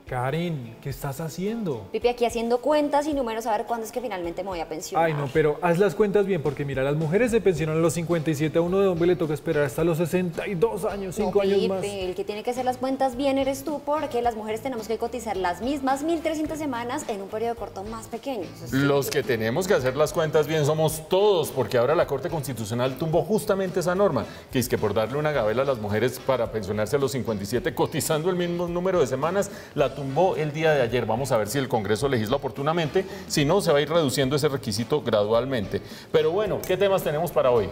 Karen, ¿qué estás haciendo? Pipi, aquí haciendo cuentas y números a ver cuándo es que finalmente me voy a pensionar. Ay, no, pero haz las cuentas bien, porque mira, las mujeres se pensionan a los 57, a uno de hombre le toca esperar hasta los 62 años, 5 años más. El que tiene que hacer las cuentas bien eres tú, porque las mujeres tenemos que cotizar las mismas 1.300 semanas en un periodo corto más pequeño. Los que tenemos que hacer las cuentas bien somos todos, porque ahora la Corte Constitucional tumbó justamente esa norma, que es que por darle una gabela a las mujeres para pensionarse a los 57, cotizando el mismo número de semanas, la tumbó el día de ayer. Vamos a ver si el Congreso legisla oportunamente, si no, se va a ir reduciendo ese requisito gradualmente. Pero bueno, ¿qué temas tenemos para hoy?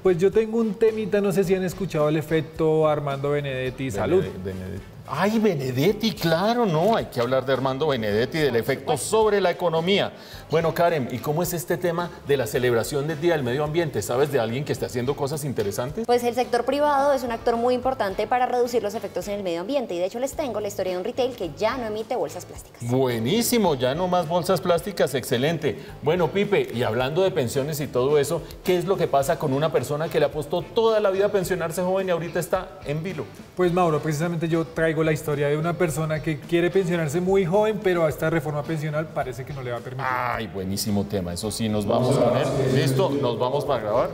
Pues yo tengo un temita, no sé si han escuchado el efecto Armando Benedetti. Salud. Ay, Benedetti, claro, no, hay que hablar de Armando Benedetti, del efecto sobre la economía. Bueno, Karen, ¿y cómo es este tema de la celebración del Día del Medio Ambiente? ¿Sabes de alguien que esté haciendo cosas interesantes? Pues el sector privado es un actor muy importante para reducir los efectos en el medio ambiente, y de hecho les tengo la historia de un retail que ya no emite bolsas plásticas. Buenísimo, ya no más bolsas plásticas, excelente. Bueno, Pipe, y hablando de pensiones y todo eso, ¿qué es lo que pasa con una persona que le apostó toda la vida a pensionarse joven y ahorita está en vilo? Pues Mauro, precisamente yo traigo la historia de una persona que quiere pensionarse muy joven, pero a esta reforma pensional parece que no le va a permitir. Ay, buenísimo tema, eso sí, nos vamos a poner. ¿Listo? ¿Nos vamos para grabar?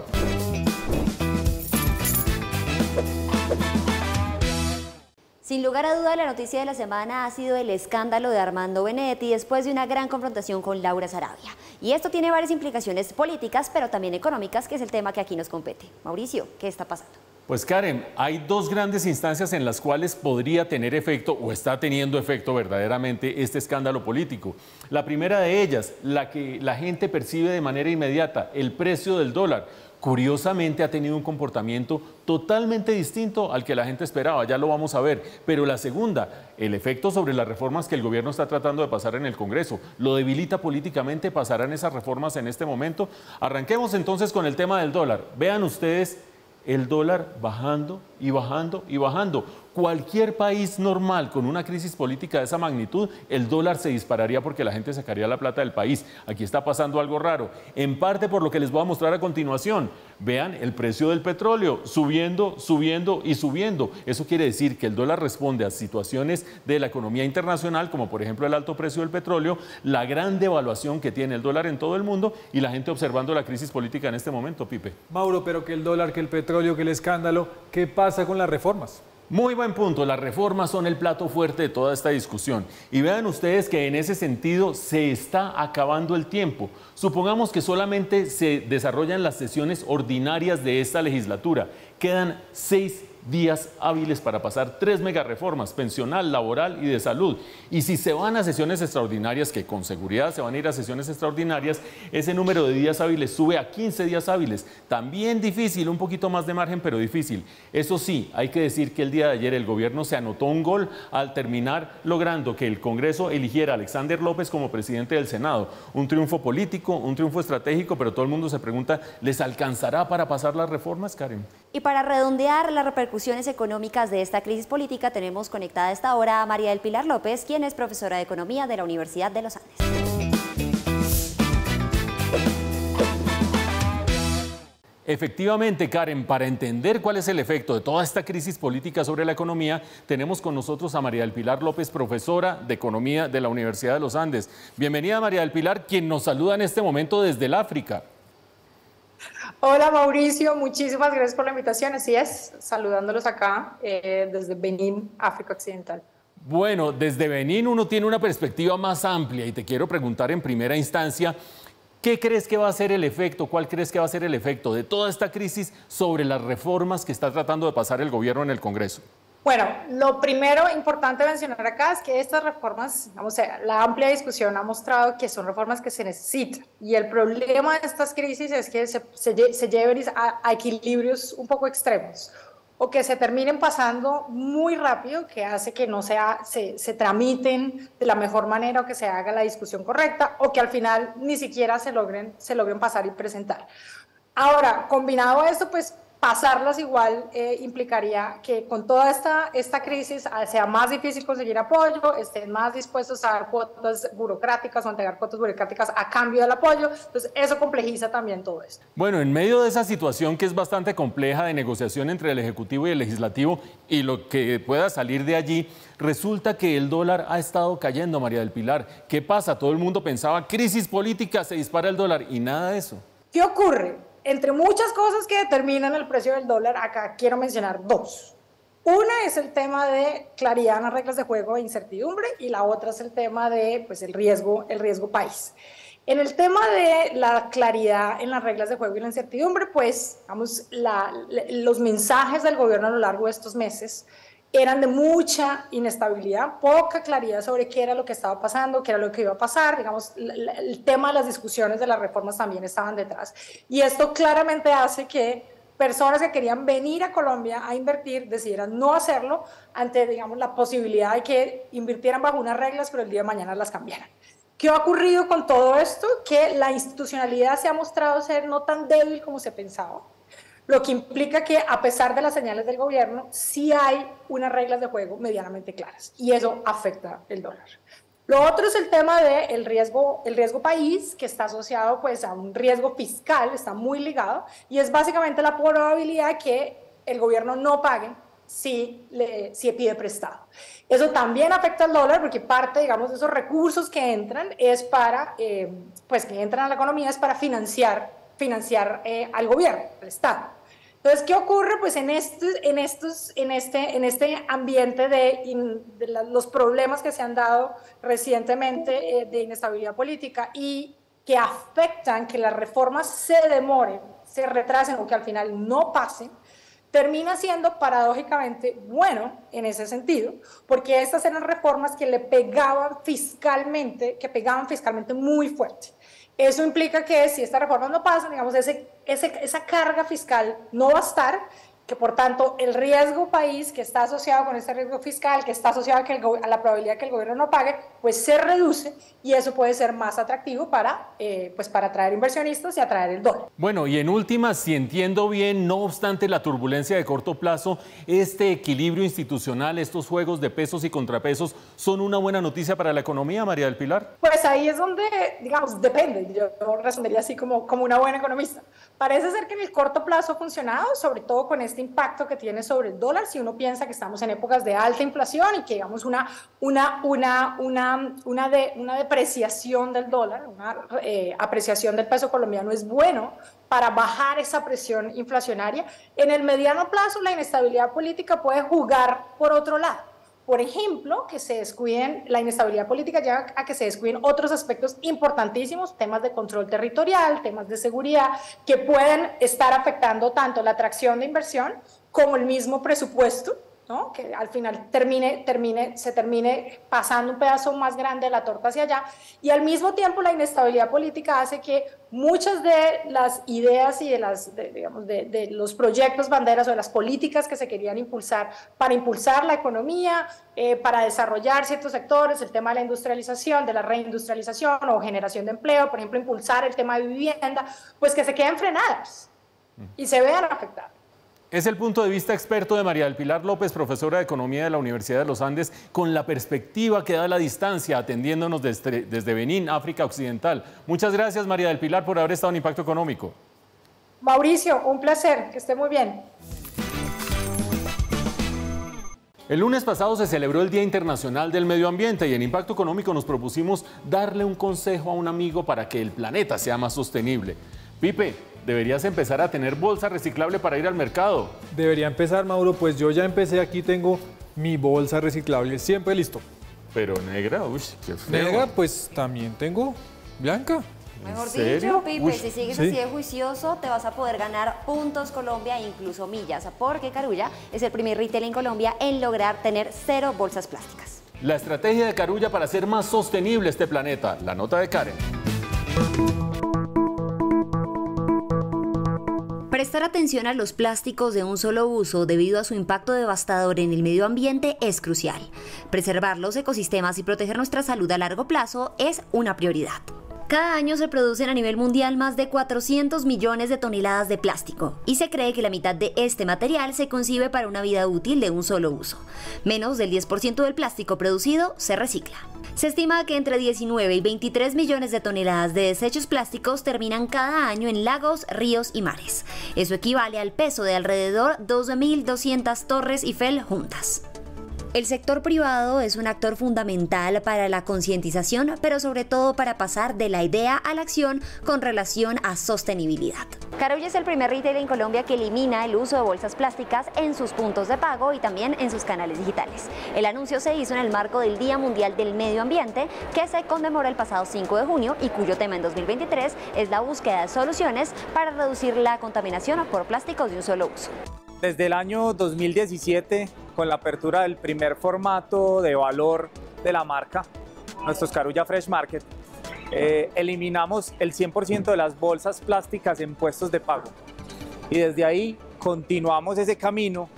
Sin lugar a duda, la noticia de la semana ha sido el escándalo de Armando Benedetti después de una gran confrontación con Laura Sarabia. Y esto tiene varias implicaciones políticas, pero también económicas, que es el tema que aquí nos compete. Mauricio, ¿qué está pasando? Pues Karen, hay dos grandes instancias en las cuales podría tener efecto o está teniendo efecto verdaderamente este escándalo político. La primera de ellas, la que la gente percibe de manera inmediata, el precio del dólar. Curiosamente ha tenido un comportamiento totalmente distinto al que la gente esperaba, ya lo vamos a ver. Pero la segunda, el efecto sobre las reformas que el gobierno está tratando de pasar en el Congreso. ¿Lo debilita políticamente? ¿Pasarán esas reformas en este momento? Arranquemos entonces con el tema del dólar. Vean ustedes el dólar bajando y bajando y bajando. Cualquier país normal con una crisis política de esa magnitud, el dólar se dispararía porque la gente sacaría la plata del país. Aquí está pasando algo raro, en parte por lo que les voy a mostrar a continuación. Vean el precio del petróleo subiendo, subiendo y subiendo. Eso quiere decir que el dólar responde a situaciones de la economía internacional, como por ejemplo el alto precio del petróleo, la gran devaluación que tiene el dólar en todo el mundo y la gente observando la crisis política en este momento, Pipe. Mauro, pero que el dólar, que el petróleo, que el escándalo, ¿qué pasa con las reformas? Muy buen punto, las reformas son el plato fuerte de toda esta discusión. Y vean ustedes que en ese sentido se está acabando el tiempo. Supongamos que solamente se desarrollan las sesiones ordinarias de esta legislatura. Quedan 6 días hábiles para pasar 3 megareformas, pensional, laboral y de salud. Y si se van a sesiones extraordinarias, que con seguridad se van a ir a sesiones extraordinarias, ese número de días hábiles sube a 15 días hábiles. También difícil, un poquito más de margen, pero difícil. Eso sí, hay que decir que el día de ayer el gobierno se anotó un gol al terminar logrando que el Congreso eligiera a Alexander López como presidente del Senado. Un triunfo político, un triunfo estratégico, pero todo el mundo se pregunta, ¿les alcanzará para pasar las reformas, Karen? Y para redondear las repercusiones económicas de esta crisis política, tenemos conectada a esta hora a María del Pilar López, quien es profesora de Economía de la Universidad de los Andes. Efectivamente, Karen, para entender cuál es el efecto de toda esta crisis política sobre la economía, tenemos con nosotros a María del Pilar López, profesora de Economía de la Universidad de los Andes. Bienvenida, María del Pilar, quien nos saluda en este momento desde el África. Hola Mauricio, muchísimas gracias por la invitación. Así es, saludándolos acá desde Benín, África Occidental. Bueno, desde Benín uno tiene una perspectiva más amplia y te quiero preguntar en primera instancia, ¿qué crees que va a ser el efecto, cuál crees que va a ser el efecto de toda esta crisis sobre las reformas que está tratando de pasar el gobierno en el Congreso? Bueno, lo primero importante mencionar acá es que estas reformas, la amplia discusión ha mostrado que son reformas que se necesitan, y el problema de estas crisis es que se lleven a equilibrios un poco extremos, o que se terminen pasando muy rápido, que hace que no se tramiten de la mejor manera, o que se haga la discusión correcta, o que al final ni siquiera se logren pasar y presentar. Ahora, combinado a esto, pues pasarlas igual implicaría que con toda esta crisis sea más difícil conseguir apoyo, estén más dispuestos a dar cuotas burocráticas o a entregar cuotas burocráticas a cambio del apoyo. Entonces eso complejiza también todo esto. Bueno, en medio de esa situación que es bastante compleja de negociación entre el Ejecutivo y el Legislativo y lo que pueda salir de allí, resulta que el dólar ha estado cayendo, María del Pilar. ¿Qué pasa? Todo el mundo pensaba crisis política, se dispara el dólar y nada de eso. ¿Qué ocurre? Entre muchas cosas que determinan el precio del dólar, acá quiero mencionar dos. Una es el tema de claridad en las reglas de juego e incertidumbre, y la otra es el tema de pues, el riesgo país. En el tema de la claridad en las reglas de juego y la incertidumbre, pues vamos, los mensajes del gobierno a lo largo de estos meses eran de mucha inestabilidad, poca claridad sobre qué era lo que estaba pasando, qué era lo que iba a pasar. Digamos, el tema de las discusiones de las reformas también estaban detrás. Y esto claramente hace que personas que querían venir a Colombia a invertir decidieran no hacerlo ante, digamos, la posibilidad de que invirtieran bajo unas reglas, pero el día de mañana las cambiaran. ¿Qué ha ocurrido con todo esto? Que la institucionalidad se ha mostrado ser no tan débil como se pensaba, lo que implica que a pesar de las señales del gobierno, sí hay unas reglas de juego medianamente claras, y eso afecta el dólar. Lo otro es el tema del riesgo país, que está asociado pues, a un riesgo fiscal, está muy ligado, y es básicamente la probabilidad que el gobierno no pague si pide prestado. Eso también afecta al dólar, porque parte, digamos, de esos recursos que entran es para, pues que entran a la economía es para financiar al gobierno, al Estado. Entonces, ¿qué ocurre? Pues en este ambiente de los problemas que se han dado recientemente de inestabilidad política y que afectan que las reformas se demoren, se retrasen o que al final no pasen, termina siendo paradójicamente bueno en ese sentido, porque estas eran reformas que pegaban fiscalmente muy fuerte. Eso implica que si estas reformas no pasan, digamos, esa carga fiscal no va a estar, que por tanto el riesgo país que está asociado con este riesgo fiscal, que está asociado a la probabilidad que el gobierno no pague, pues se reduce, y eso puede ser más atractivo para atraer inversionistas y atraer el dólar. Bueno, y en últimas, si entiendo bien, no obstante la turbulencia de corto plazo, este equilibrio institucional, estos juegos de pesos y contrapesos, ¿son una buena noticia para la economía, María del Pilar? Pues ahí es donde, digamos, depende. Yo respondería así como una buena economista. Parece ser que en el corto plazo ha funcionado, sobre todo con este impacto que tiene sobre el dólar. Si uno piensa que estamos en épocas de alta inflación y que, digamos, una depreciación del dólar, una apreciación del peso colombiano es bueno para bajar esa presión inflacionaria. En el mediano plazo, la inestabilidad política puede jugar por otro lado. Por ejemplo, que se descuiden, la inestabilidad política lleva a que se descuiden otros aspectos importantísimos, temas de control territorial, temas de seguridad, que pueden estar afectando tanto la atracción de inversión como el mismo presupuesto, ¿no? Que al final se termine pasando un pedazo más grande de la torta hacia allá, y al mismo tiempo la inestabilidad política hace que muchas de las ideas y de los proyectos banderas o de las políticas que se querían impulsar para impulsar la economía, para desarrollar ciertos sectores, el tema de la industrialización, de la reindustrialización o generación de empleo, por ejemplo, impulsar el tema de vivienda, pues que se queden frenadas y se vean afectadas. Es el punto de vista experto de María del Pilar López, profesora de Economía de la Universidad de los Andes, con la perspectiva que da la distancia, atendiéndonos desde Benín, África Occidental. Muchas gracias, María del Pilar, por haber estado en Impacto Económico. Mauricio, un placer, que esté muy bien. El lunes pasado se celebró el Día Internacional del Medio Ambiente y en Impacto Económico nos propusimos darle un consejo a un amigo para que el planeta sea más sostenible. Pipe, deberías empezar a tener bolsa reciclable para ir al mercado. Debería empezar, Mauro, pues yo ya empecé, aquí tengo mi bolsa reciclable, siempre listo. Pero negra, uy, qué feo. Negra, pues también tengo blanca. Mejor serio? dicho, Pipe, Uy, si sigues sí. así de juicioso, te vas a poder ganar puntos Colombia e incluso millas, porque Carulla es el primer retail en Colombia en lograr tener 0 bolsas plásticas. La estrategia de Carulla para hacer más sostenible este planeta. La nota de Karen. Prestar atención a los plásticos de un solo uso debido a su impacto devastador en el medio ambiente es crucial. Preservar los ecosistemas y proteger nuestra salud a largo plazo es una prioridad. Cada año se producen a nivel mundial más de 400 millones de toneladas de plástico y se cree que la mitad de este material se concibe para una vida útil de un solo uso. Menos del 10% del plástico producido se recicla. Se estima que entre 19 y 23 millones de toneladas de desechos plásticos terminan cada año en lagos, ríos y mares. Eso equivale al peso de alrededor 2.200 Torres Eiffel juntas. El sector privado es un actor fundamental para la concientización, pero sobre todo para pasar de la idea a la acción con relación a sostenibilidad. Carulla es el primer retailer en Colombia que elimina el uso de bolsas plásticas en sus puntos de pago y también en sus canales digitales. El anuncio se hizo en el marco del Día Mundial del Medio Ambiente, que se conmemora el pasado 5 de junio y cuyo tema en 2023 es la búsqueda de soluciones para reducir la contaminación por plásticos de un solo uso. Desde el año 2017, con la apertura del primer formato de valor de la marca, nuestros Carulla Fresh Market, eliminamos el 100% de las bolsas plásticas en puestos de pago. Y desde ahí continuamos ese camino,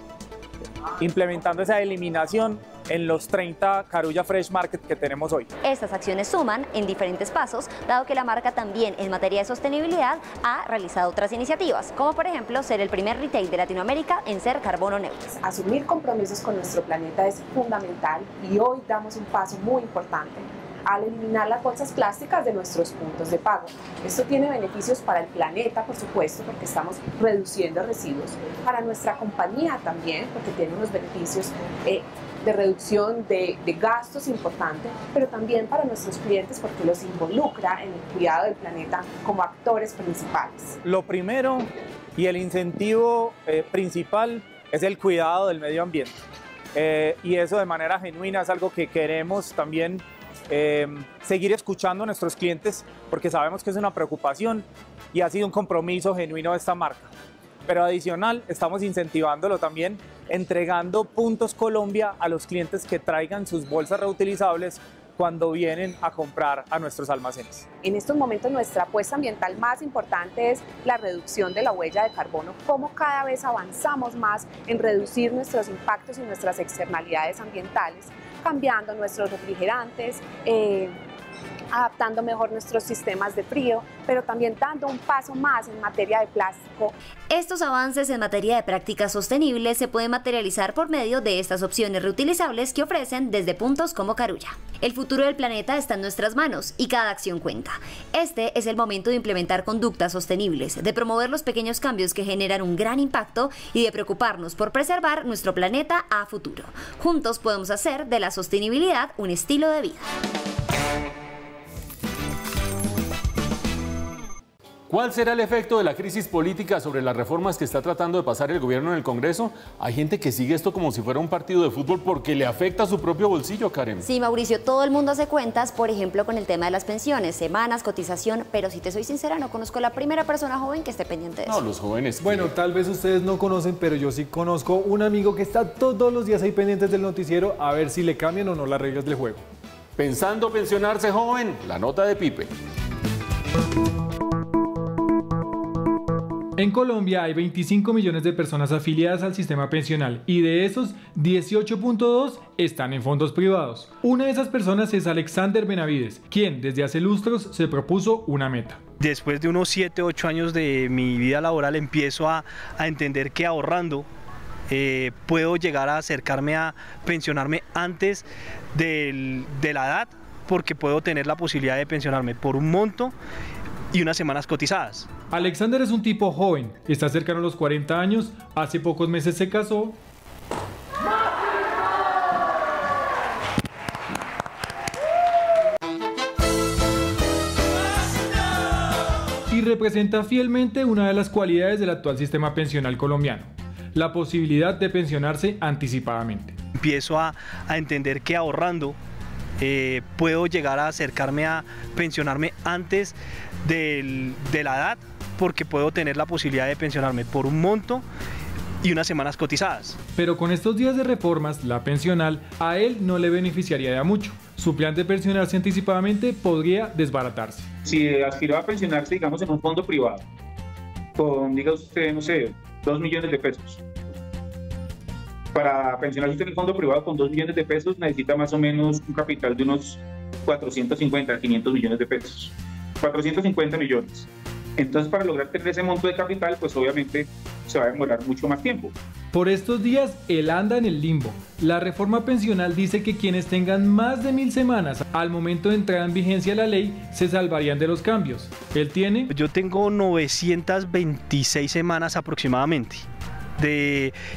implementando esa eliminación en los 30 Carulla Fresh Market que tenemos hoy. Estas acciones suman en diferentes pasos, dado que la marca también en materia de sostenibilidad ha realizado otras iniciativas, como por ejemplo ser el primer retail de Latinoamérica en ser carbono neutro. Asumir compromisos con nuestro planeta es fundamental y hoy damos un paso muy importante al eliminar las bolsas plásticas de nuestros puntos de pago. Esto tiene beneficios para el planeta, por supuesto, porque estamos reduciendo residuos, para nuestra compañía también, porque tiene unos beneficios de reducción de gastos importantes, pero también para nuestros clientes porque los involucra en el cuidado del planeta como actores principales. Lo primero y el incentivo principal es el cuidado del medio ambiente. Y eso de manera genuina es algo que queremos también seguir escuchando a nuestros clientes porque sabemos que es una preocupación y ha sido un compromiso genuino de esta marca. Pero adicional, estamos incentivándolo también entregando puntos Colombia a los clientes que traigan sus bolsas reutilizables cuando vienen a comprar a nuestros almacenes. En estos momentos nuestra apuesta ambiental más importante es la reducción de la huella de carbono, cómo cada vez avanzamos más en reducir nuestros impactos y nuestras externalidades ambientales, cambiando nuestros refrigerantes, adaptando mejor nuestros sistemas de frío, pero también dando un paso más en materia de plástico. Estos avances en materia de prácticas sostenibles se pueden materializar por medio de estas opciones reutilizables que ofrecen desde puntos como Carulla. El futuro del planeta está en nuestras manos y cada acción cuenta. Este es el momento de implementar conductas sostenibles, de promover los pequeños cambios que generan un gran impacto y de preocuparnos por preservar nuestro planeta a futuro. Juntos podemos hacer de la sostenibilidad un estilo de vida. ¿Cuál será el efecto de la crisis política sobre las reformas que está tratando de pasar el gobierno en el Congreso? Hay gente que sigue esto como si fuera un partido de fútbol porque le afecta a su propio bolsillo, Karen. Sí, Mauricio, todo el mundo hace cuentas, por ejemplo, con el tema de las pensiones, semanas, cotización, pero si te soy sincera, no conozco la primera persona joven que esté pendiente de eso. No, los jóvenes. Bueno, tal vez ustedes no conocen, pero yo sí conozco un amigo que está todos los días ahí pendientes del noticiero a ver si le cambian o no las reglas del juego. Pensando pensionarse joven, la nota de Pipe. En Colombia hay 25 millones de personas afiliadas al sistema pensional y de esos 18.2 están en fondos privados. Una de esas personas es Alexander Benavides, quien desde hace lustros se propuso una meta. Después de unos 7, 8 años de mi vida laboral empiezo a entender que ahorrando puedo llegar a acercarme a pensionarme antes de la edad, porque puedo tener la posibilidad de pensionarme por un monto y unas semanas cotizadas. Alexander es un tipo joven, está cercano a los 40 años, hace pocos meses se casó y representa fielmente una de las cualidades del actual sistema pensional colombiano, la posibilidad de pensionarse anticipadamente. Empiezo a entender que ahorrando puedo llegar a acercarme a pensionarme antes de la edad, porque puedo tener la posibilidad de pensionarme por un monto y unas semanas cotizadas. Pero con estos días de reformas, la pensional a él no le beneficiaría de mucho. Su plan de pensionarse anticipadamente podría desbaratarse. Si aspiró a pensionarse, digamos, en un fondo privado, con, diga usted, no sé, 2 millones de pesos. Para pensionarse en el fondo privado con 2 millones de pesos necesita más o menos un capital de unos 450 a 500 millones de pesos. 450 millones. Entonces, para lograr tener ese monto de capital, pues obviamente se va a demorar mucho más tiempo. Por estos días, él anda en el limbo. La reforma pensional dice que quienes tengan más de 1000 semanas al momento de entrar en vigencia la ley se salvarían de los cambios. Él tiene... Yo tengo 926 semanas aproximadamente.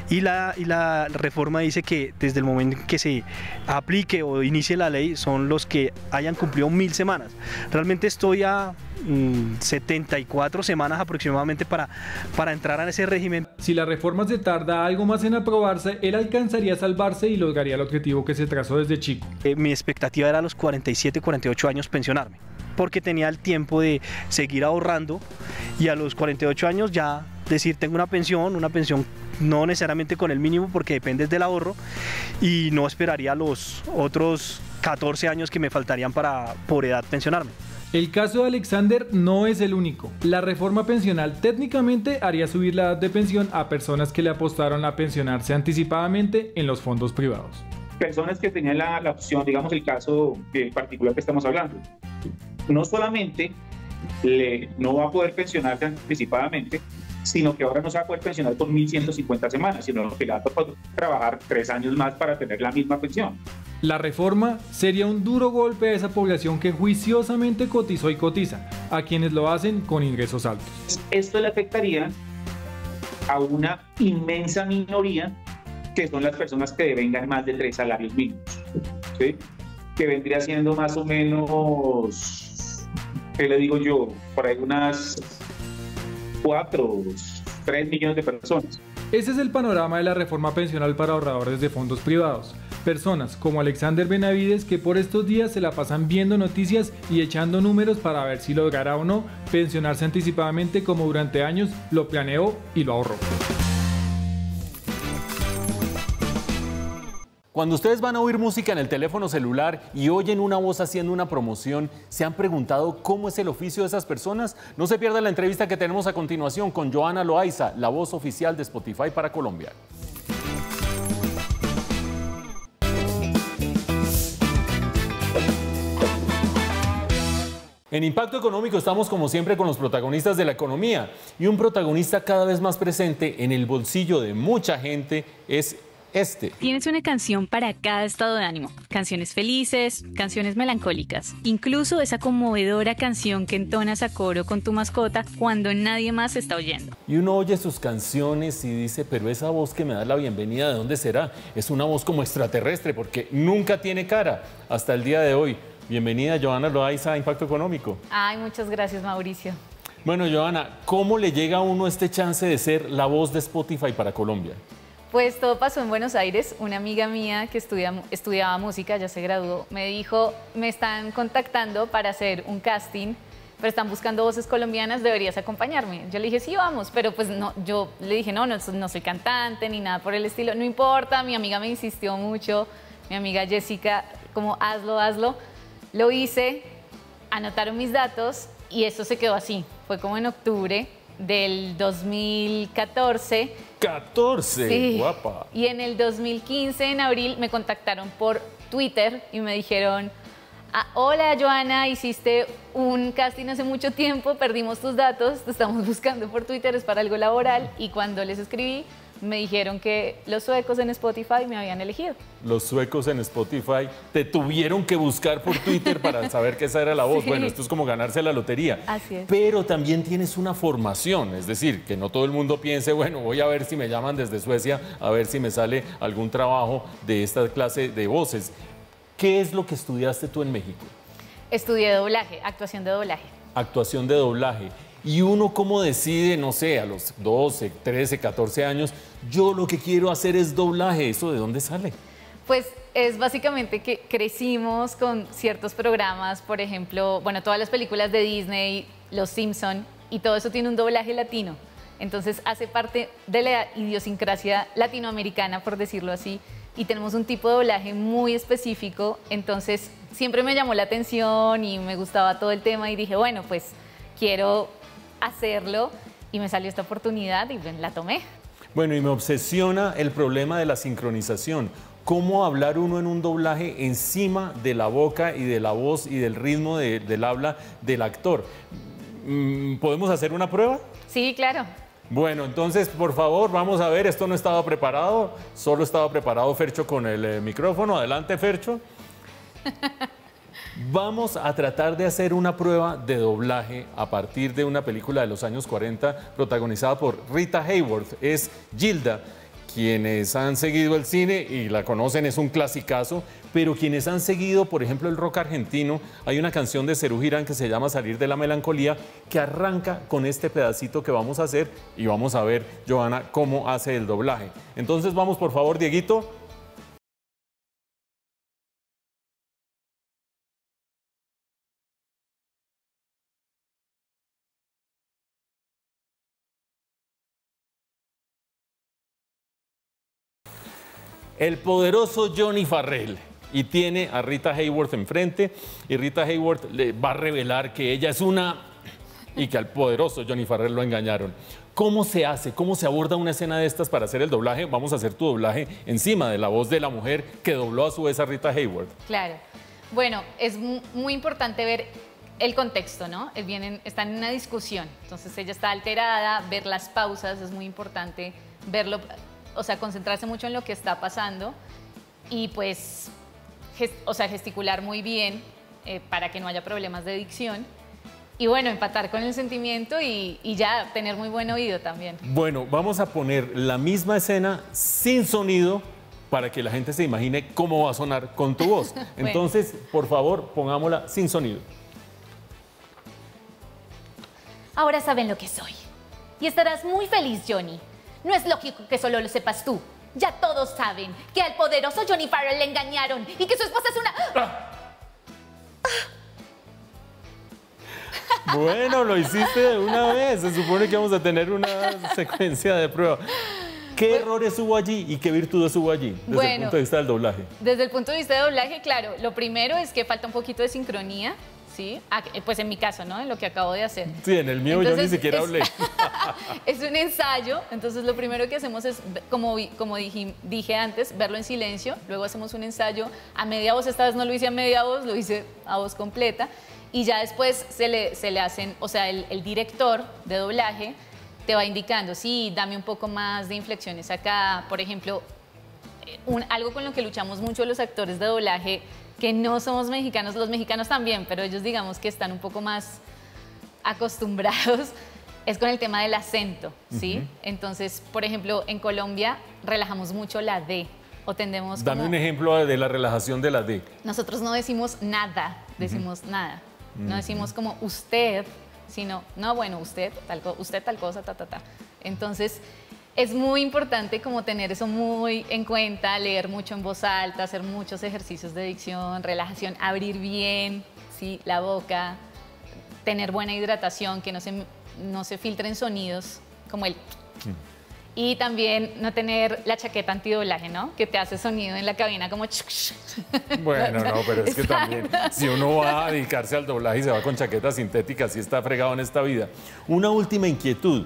Y la reforma dice que desde el momento en que se aplique o inicie la ley son los que hayan cumplido 1000 semanas. Realmente estoy a 74 semanas aproximadamente para entrar a ese régimen. Si la reforma se tarda algo más en aprobarse, él alcanzaría a salvarse y lograría el objetivo que se trazó desde chico. Mi expectativa era a los 47, 48 años pensionarme, porque tenía el tiempo de seguir ahorrando y a los 48 años ya decir tengo una pensión no necesariamente con el mínimo porque depende del ahorro y no esperaría los otros 14 años que me faltarían para por edad pensionarme. El caso de Alexander no es el único. La reforma pensional técnicamente haría subir la edad de pensión a personas que le apostaron a pensionarse anticipadamente en los fondos privados. Personas que tenían la opción, digamos el caso particular que estamos hablando, no solamente no va a poder pensionarse anticipadamente, sino que ahora no se va a poder pensionar por 1150 semanas, sino que le va a poder trabajar 3 años más para tener la misma pensión. La reforma sería un duro golpe a esa población que juiciosamente cotizó y cotiza, a quienes lo hacen con ingresos altos. Esto le afectaría a una inmensa minoría, que son las personas que devengan más de 3 salarios mínimos, ¿sí? Que vendría siendo más o menos, ¿qué le digo yo? Por ahí unas 3 millones de personas. Ese es el panorama de la reforma pensional para ahorradores de fondos privados. Personas como Alexander Benavides que por estos días se la pasan viendo noticias y echando números para ver si logrará o no pensionarse anticipadamente como durante años lo planeó y lo ahorró. Cuando ustedes van a oír música en el teléfono celular y oyen una voz haciendo una promoción, ¿se han preguntado cómo es el oficio de esas personas? No se pierdan la entrevista que tenemos a continuación con Johanna Loaiza, la voz oficial de Spotify para Colombia. En Impacto Económico estamos como siempre con los protagonistas de la economía y un protagonista cada vez más presente en el bolsillo de mucha gente es Tienes una canción para cada estado de ánimo. Canciones felices, canciones melancólicas. Incluso esa conmovedora canción que entonas a coro con tu mascota cuando nadie más está oyendo. Y uno oye sus canciones y dice, pero esa voz que me da la bienvenida, ¿de dónde será? Es una voz como extraterrestre porque nunca tiene cara hasta el día de hoy. Bienvenida, Johanna Loaiza, a Impacto Económico. Ay, muchas gracias, Mauricio. Bueno, Johanna, ¿cómo le llega a uno este chance de ser la voz de Spotify para Colombia? Pues todo pasó en Buenos Aires. Una amiga mía que estudiaba música, ya se graduó, me dijo, me están contactando para hacer un casting, pero están buscando voces colombianas, deberías acompañarme. Yo le dije, sí, vamos, pero pues no, yo le dije, no soy cantante ni nada por el estilo. No importa, mi amiga me insistió mucho, mi amiga Jessica, como hazlo. Lo hice, anotaron mis datos y esto se quedó así. Fue como en octubre del 2014. ¡14! Sí. ¡Guapa! Y en el 2015, en abril, me contactaron por Twitter y me dijeron, hola Johanna, hiciste un casting hace mucho tiempo, perdimos tus datos, te estamos buscando por Twitter, es para algo laboral. Y cuando les escribí, me dijeron que los suecos en Spotify me habían elegido. Los suecos en Spotify te tuvieron que buscar por Twitter para saber que esa era la voz. Sí. Bueno, esto es como ganarse la lotería. Así es. Pero también tienes una formación, es decir, que no todo el mundo piense, bueno, voy a ver si me llaman desde Suecia, a ver si me sale algún trabajo de esta clase de voces. ¿Qué es lo que estudiaste tú en México? Estudié doblaje, actuación de doblaje. Actuación de doblaje. Y uno cómo decide, no sé, a los 12, 13, 14 años, yo lo que quiero hacer es doblaje. ¿Eso de dónde sale? Pues es básicamente que crecimos con ciertos programas, por ejemplo, bueno, todas las películas de Disney, Los Simpson, y todo eso tiene un doblaje latino. Entonces hace parte de la idiosincrasia latinoamericana, por decirlo así, y tenemos un tipo de doblaje muy específico. Entonces siempre me llamó la atención y me gustaba todo el tema y dije, bueno, pues quiero hacerlo, y me salió esta oportunidad y la tomé. Bueno, y me obsesiona el problema de la sincronización. cómo hablar uno en un doblaje encima de la boca y de la voz y del ritmo del habla del actor. ¿Podemos hacer una prueba? Sí, claro. Bueno, entonces, por favor, vamos a ver. Esto no estaba preparado, solo estaba preparado Fercho con el micrófono. Adelante, Fercho. Vamos a tratar de hacer una prueba de doblaje a partir de una película de los años 40 protagonizada por Rita Hayworth. Es Gilda. Quienes han seguido el cine y la conocen, es un clasicazo, pero quienes han seguido, por ejemplo, el rock argentino, hay una canción de Serú Girán que se llama Salir de la Melancolía, que arranca con este pedacito que vamos a hacer y vamos a ver, Johanna, cómo hace el doblaje. Entonces vamos, por favor, Dieguito. El poderoso Johnny Farrell, y tiene a Rita Hayworth enfrente, y Rita Hayworth le va a revelar que ella es una y que al poderoso Johnny Farrell lo engañaron. ¿Cómo se hace? ¿Cómo se aborda una escena de estas para hacer el doblaje? Vamos a hacer tu doblaje encima de la voz de la mujer que dobló a su vez a Rita Hayworth. Claro. Bueno, es muy importante ver el contexto, ¿no? Están en una discusión, entonces ella está alterada, ver las pausas, es muy importante verlo. O sea, concentrarse mucho en lo que está pasando y pues, gesticular muy bien para que no haya problemas de dicción. Y bueno, empatar con el sentimiento y ya tener muy buen oído también. Bueno, vamos a poner la misma escena sin sonido para que la gente se imagine cómo va a sonar con tu voz. Bueno. Entonces, por favor, pongámosla sin sonido. Ahora saben lo que soy. Y estarás muy feliz, Johnny. No es lógico que solo lo sepas tú. Ya todos saben que al poderoso Johnny Farrell le engañaron y que su esposa es una... Bueno, lo hiciste de una vez. Se supone que vamos a tener una secuencia de prueba. ¿Qué errores hubo allí y qué virtudes hubo allí desde el punto de vista del doblaje? Desde el punto de vista de doblaje, claro, lo primero es que falta un poquito de sincronía. ¿Sí? Pues en mi caso, ¿no? En lo que acabo de hacer. Sí, en el mío entonces, yo ni siquiera hablé. Es un ensayo, entonces lo primero que hacemos es, como dije antes, verlo en silencio, luego hacemos un ensayo a media voz, esta vez no lo hice a media voz, lo hice a voz completa, y ya después se le hacen, o sea, el director de doblaje te va indicando, sí, dame un poco más de inflexiones acá, por ejemplo, algo con lo que luchamos mucho los actores de doblaje, que no somos mexicanos, los mexicanos también, pero ellos digamos que están un poco más acostumbrados, es con el tema del acento, ¿sí? Entonces, por ejemplo, en Colombia relajamos mucho la D, o tendemos Dame un ejemplo de la relajación de la D. Nosotros no decimos nada, decimos nada. No decimos como usted, sino, no, bueno, usted tal cosa, ta, ta, ta. Entonces, es muy importante como tener eso muy en cuenta, leer mucho en voz alta, hacer muchos ejercicios de dicción, relajación, abrir bien, ¿sí? La boca, tener buena hidratación, que no se filtren sonidos como el... Y también no tener la chaqueta antidoblaje, ¿no? Que te hace sonido en la cabina como... Bueno, no, pero es que también, si uno va a dedicarse al doblaje y se va con chaqueta sintética, sí está fregado en esta vida. Una última inquietud.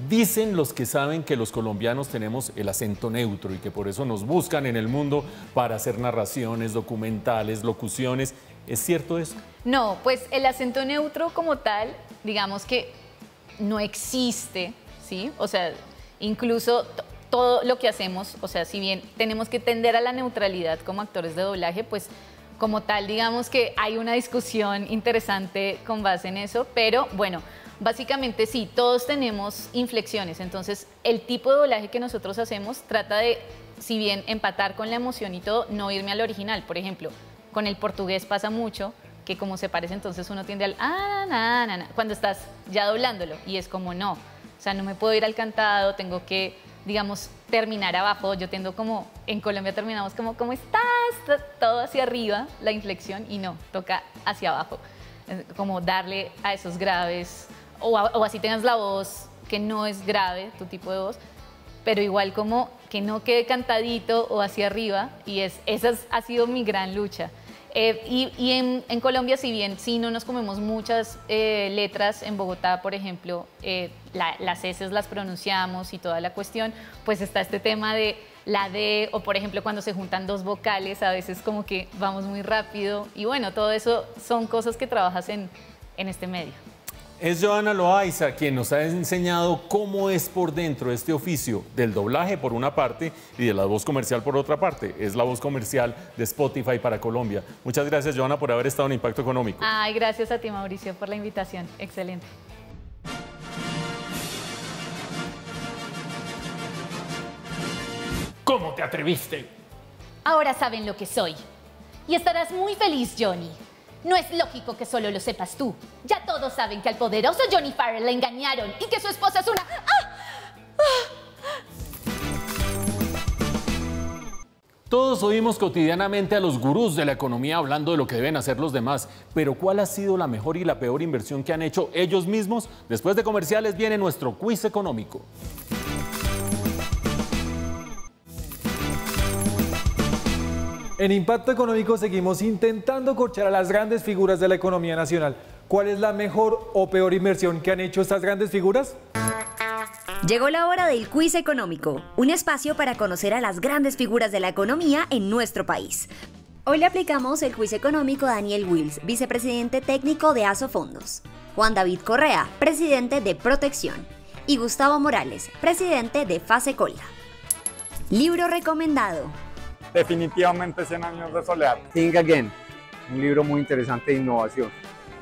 Dicen los que saben que los colombianos tenemos el acento neutro y que por eso nos buscan en el mundo para hacer narraciones, documentales, locuciones. ¿Es cierto eso? No, pues el acento neutro como tal, digamos que no existe, ¿sí? O sea, incluso todo lo que hacemos, o sea, si bien tenemos que tender a la neutralidad como actores de doblaje, pues como tal, digamos que hay una discusión interesante con base en eso, pero bueno, básicamente sí, todos tenemos inflexiones, entonces el tipo de doblaje que nosotros hacemos trata de, si bien empatar con la emoción y todo, no irme al original. Por ejemplo, con el portugués pasa mucho que como se parece, entonces uno tiende al cuando estás ya doblándolo, y es como no, o sea, no me puedo ir al cantado, tengo que, digamos, terminar abajo. Yo tiendo como, en Colombia terminamos como, ¿cómo estás? Todo hacia arriba, la inflexión, y no, toca hacia abajo, como darle a esos graves, o así tengas la voz que no es grave, tu tipo de voz, pero igual como que no quede cantadito o hacia arriba, y esa ha sido mi gran lucha. Y en Colombia, si bien sí no nos comemos muchas letras, en Bogotá, por ejemplo, las S las pronunciamos y toda la cuestión, pues está este tema de la D, o por ejemplo cuando se juntan dos vocales, a veces como que vamos muy rápido. Y bueno, todo eso son cosas que trabajas en este medio. Es Joana Loaiza quien nos ha enseñado cómo es por dentro este oficio del doblaje por una parte y de la voz comercial por otra parte. Es la voz comercial de Spotify para Colombia. Muchas gracias, Joana, por haber estado en Impacto Económico. Ay, gracias a ti, Mauricio, por la invitación. Excelente. ¿Cómo te atreviste? Ahora saben lo que soy. Y estarás muy feliz, Johnny. No es lógico que solo lo sepas tú. Ya todos saben que al poderoso Johnny Farrell le engañaron y que su esposa es una... Todos oímos cotidianamente a los gurús de la economía hablando de lo que deben hacer los demás, pero ¿cuál ha sido la mejor y la peor inversión que han hecho ellos mismos? Después de comerciales viene nuestro quiz económico. En Impacto Económico seguimos intentando corchar a las grandes figuras de la economía nacional. ¿Cuál es la mejor o peor inversión que han hecho estas grandes figuras? Llegó la hora del quiz económico, un espacio para conocer a las grandes figuras de la economía en nuestro país. Hoy le aplicamos el quiz económico a Daniel Wills, vicepresidente técnico de Asofondos, Juan David Correa, presidente de Protección, y Gustavo Morales, presidente de Fasecolga. Libro recomendado. Definitivamente 100 años de soledad. Think Again, un libro muy interesante de innovación.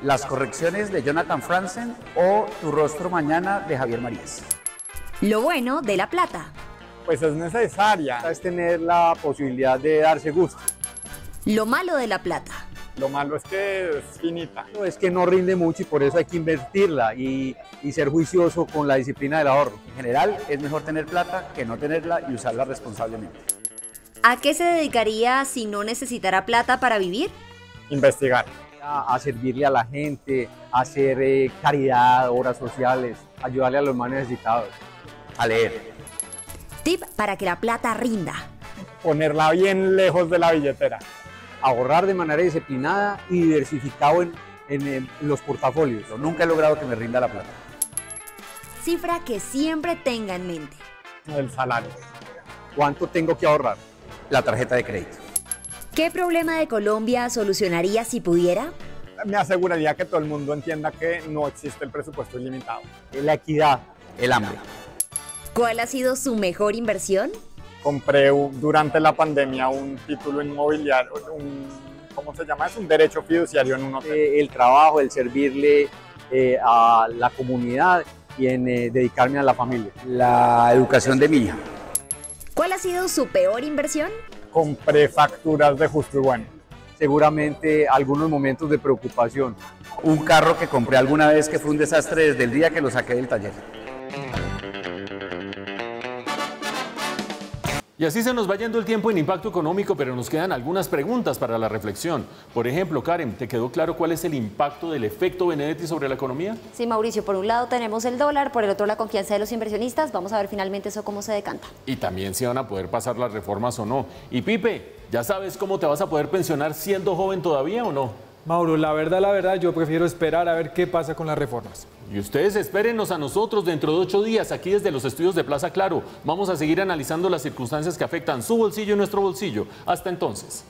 Las correcciones de Jonathan Franzen o Tu rostro mañana de Javier Marías. Lo bueno de la plata. Pues es necesaria. Es tener la posibilidad de darse gusto. Lo malo de la plata. Lo malo es que es finita. Es que no rinde mucho y por eso hay que invertirla y ser juicioso con la disciplina del ahorro. En general es mejor tener plata que no tenerla y usarla responsablemente. ¿A qué se dedicaría si no necesitara plata para vivir? Investigar. A servirle a la gente, a hacer caridad, obras sociales, ayudarle a los más necesitados. A leer. Tip para que la plata rinda. Ponerla bien lejos de la billetera. Ahorrar de manera disciplinada y diversificado en los portafolios. Yo nunca he logrado que me rinda la plata. Cifra que siempre tenga en mente. El salario. ¿Cuánto tengo que ahorrar? La tarjeta de crédito. ¿Qué problema de Colombia solucionaría si pudiera? Me aseguraría que todo el mundo entienda que no existe el presupuesto ilimitado. La equidad. El hambre. ¿Cuál ha sido su mejor inversión? Compré durante la pandemia un título inmobiliario, ¿cómo se llama? Es un derecho fiduciario en un hotel. El trabajo, el servirle a la comunidad y en dedicarme a la familia. La educación de mi hija. ¿Cuál ha sido su peor inversión? Compré facturas de Justo y Bueno. Seguramente algunos momentos de preocupación. Un carro que compré alguna vez que fue un desastre desde el día que lo saqué del taller. Y así se nos va yendo el tiempo en Impacto Económico, pero nos quedan algunas preguntas para la reflexión. Por ejemplo, Karen, ¿te quedó claro cuál es el impacto del efecto Benedetti sobre la economía? Sí, Mauricio, por un lado tenemos el dólar, por el otro la confianza de los inversionistas. Vamos a ver finalmente eso cómo se decanta. Y también si van a poder pasar las reformas o no. Y Pipe, ¿ya sabes cómo te vas a poder pensionar siendo joven todavía o no? Mauro, la verdad, yo prefiero esperar a ver qué pasa con las reformas. Y ustedes espérennos a nosotros dentro de 8 días aquí desde los estudios de Plaza Claro. Vamos a seguir analizando las circunstancias que afectan su bolsillo y nuestro bolsillo. Hasta entonces.